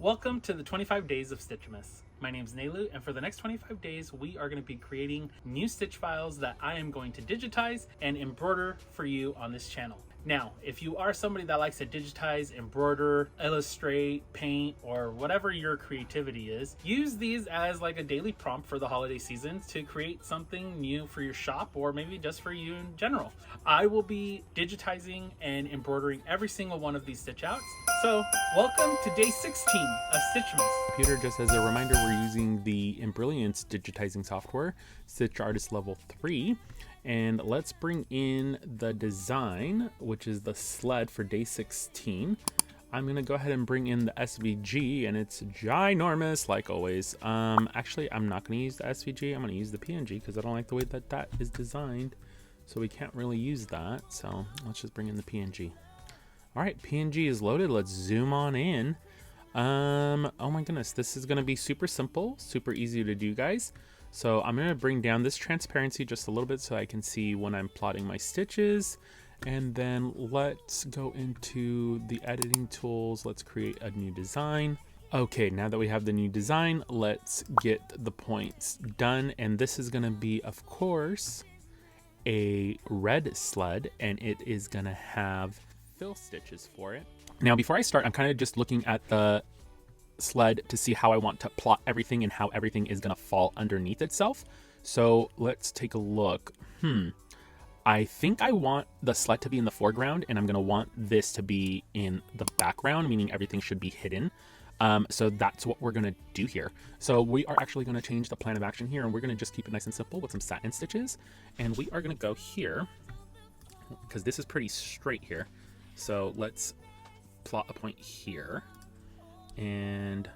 Welcome to the 25 days of Stitchmas. My name is Nelu, and for the next 25 days, we are going to be creating new stitch files that I am going to digitize and embroider for you on this channel. Now, if you are somebody that likes to digitize, embroider, illustrate, paint, or whatever your creativity is, use these as like a daily prompt for the holiday season to create something new for your shop or maybe just for you in general. I will be digitizing and embroidering every single one of these stitch outs. So, welcome to day 16 of Stitchmas. Computer, just as a reminder, we're using the Embrilliance digitizing software, Stitch Artist Level 3. And let's bring in the design, which is the sled for day 16. I'm gonna go ahead and bring in the SVG, and it's ginormous like always. Actually, I'm not gonna use the SVG. I'm gonna use the PNG because I don't like the way that that is designed. So we can't really use that. So let's just bring in the PNG. All right, PNG is loaded. Let's zoom on in. Oh my goodness, this is gonna be super simple, super easy to do, guys. So I'm gonna bring down this transparency just a little bit so I can see when I'm plotting my stitches. And then let's go into the editing tools. Let's create a new design. Okay, now that we have the new design, let's get the points done. And this is gonna be, of course, a red sled, and it is gonna have fill stitches for it. Now, before I start, I'm kind of just looking at the sled to see how I want to plot everything and how everything is going to fall underneath itself. So let's take a look. I think I want the sled to be in the foreground, and I'm going to want this to be in the background, meaning everything should be hidden. So that's what we're going to do here. So we are actually going to change the plan of action here, and we're going to just keep it nice and simple with some satin stitches. And we are going to go here because this is pretty straight here. So let's plot a point here. And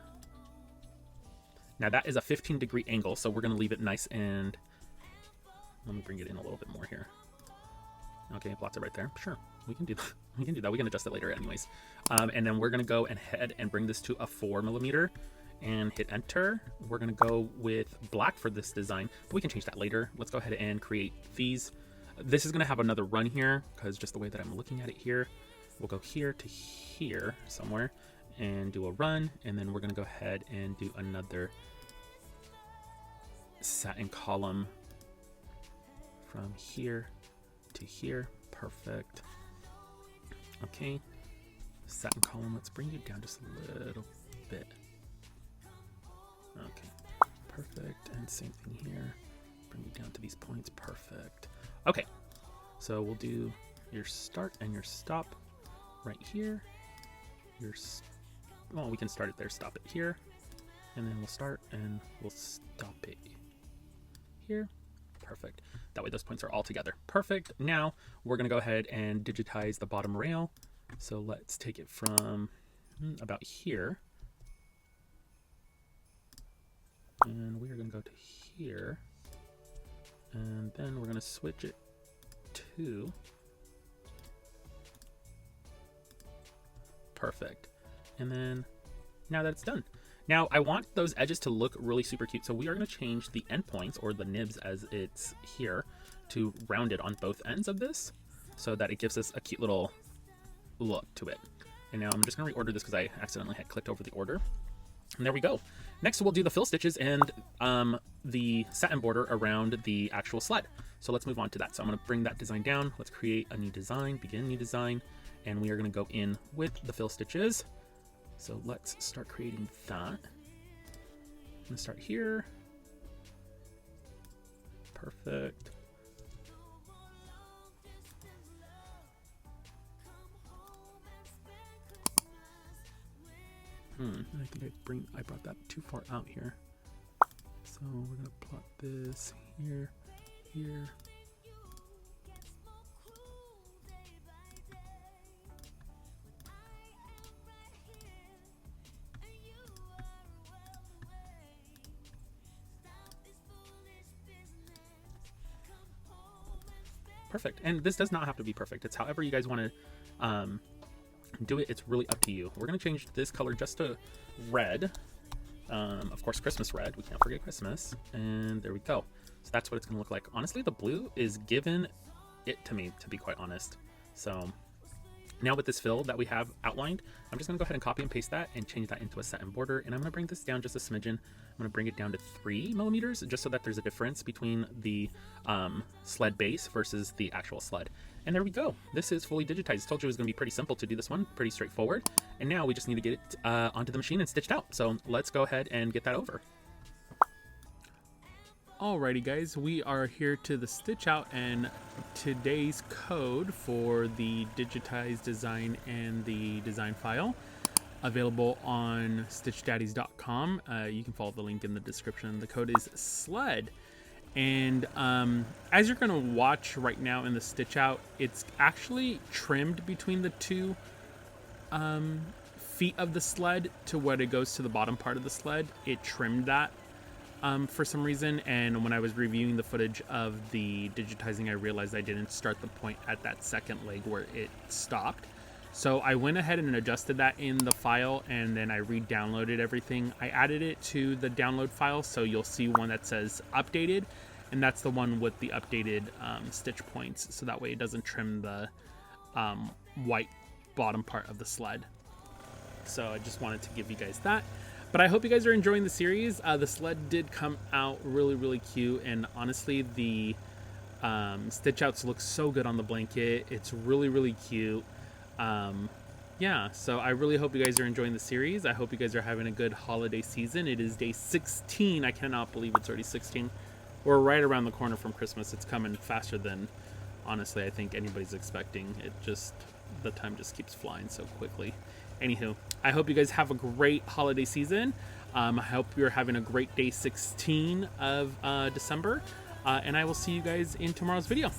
now that is a 15-degree angle, so we're going to leave it nice, and let me bring it in a little bit more here. Okay, it plots it right there. Sure, we can do that. We can do that. We can adjust it later anyways. And then we're going to go ahead and bring this to a 4mm and hit enter. We're going to go with black for this design, but we can change that later. Let's go ahead and create these. This is going to have another run here because just the way that I'm looking at it here. We'll go here to here somewhere and do a run, and then we're going to go ahead and do another satin column from here to here. Perfect. Okay, satin column, let's bring it down just a little bit. Okay, perfect. And same thing here, bring it down to these points. Perfect. Okay, so we'll do your start and your stop right here. Well, we can start it there, stop it here, and then we'll start and we'll stop it here. Perfect. That way those points are all together. Perfect. Now we're going to go ahead and digitize the bottom rail. So let's take it from about here, and we are going to go to here, and then we're going to switch it to perfect. And then now that it's done, now I want those edges to look really super cute. So we are going to change the endpoints, or the nibs as it's here, to rounded on both ends of this so that it gives us a cute little look to it. And now I'm just going to reorder this because I accidentally had clicked over the order. And there we go. Next we'll do the fill stitches and the satin border around the actual sled. So let's move on to that. So I'm going to bring that design down. Let's create a new design, begin new design, and we are going to go in with the fill stitches. So let's start creating that. I'm going to start here. Perfect. I think I brought that too far out here. So we're going to plot this here, here. Perfect. And this does not have to be perfect. It's however you guys want to do it. It's really up to you. We're going to change this color just to red. Of course, Christmas red. We can't forget Christmas. And there we go. So that's what it's going to look like. Honestly, the blue is given it to me, to be quite honest. So Now with this fill that we have outlined, I'm just gonna go ahead and copy and paste that and change that into a set and border. And I'm gonna bring this down just a smidgen. I'm gonna bring it down to 3 millimeters, just so that there's a difference between the sled base versus the actual sled. And there we go. This is fully digitized. I told you it was gonna be pretty simple to do this one, pretty straightforward. And now we just need to get it onto the machine and stitched out. So let's go ahead and get that over. Alrighty guys, we are here to the stitch out, and today's code for the digitized design and the design file available on stitchdaddies.com. You can follow the link in the description. The code is SLED. And as you're going to watch right now in the stitch out, it's actually trimmed between the two feet of the sled to where it goes to the bottom part of the sled. It trimmed that for some reason, and when I was reviewing the footage of the digitizing, I realized I didn't start the point at that second leg where it stopped. So I went ahead and adjusted that in the file, and then I re-downloaded everything. I added it to the download file, so you'll see one that says updated, and that's the one with the updated stitch points, so that way it doesn't trim the white bottom part of the sled. So I just wanted to give you guys that. But I hope you guys are enjoying the series. The sled did come out really cute, and honestly the stitch outs look so good on the blanket. It's really cute. Yeah, so I really hope you guys are enjoying the series. I hope you guys are having a good holiday season. It is day 16. I cannot believe it's already 16. We're right around the corner from Christmas. It's coming faster than honestly I think anybody's expecting. The time just keeps flying so quickly. Anywho, I hope you guys have a great holiday season. I hope you're having a great day 16 of December. And I will see you guys in tomorrow's video.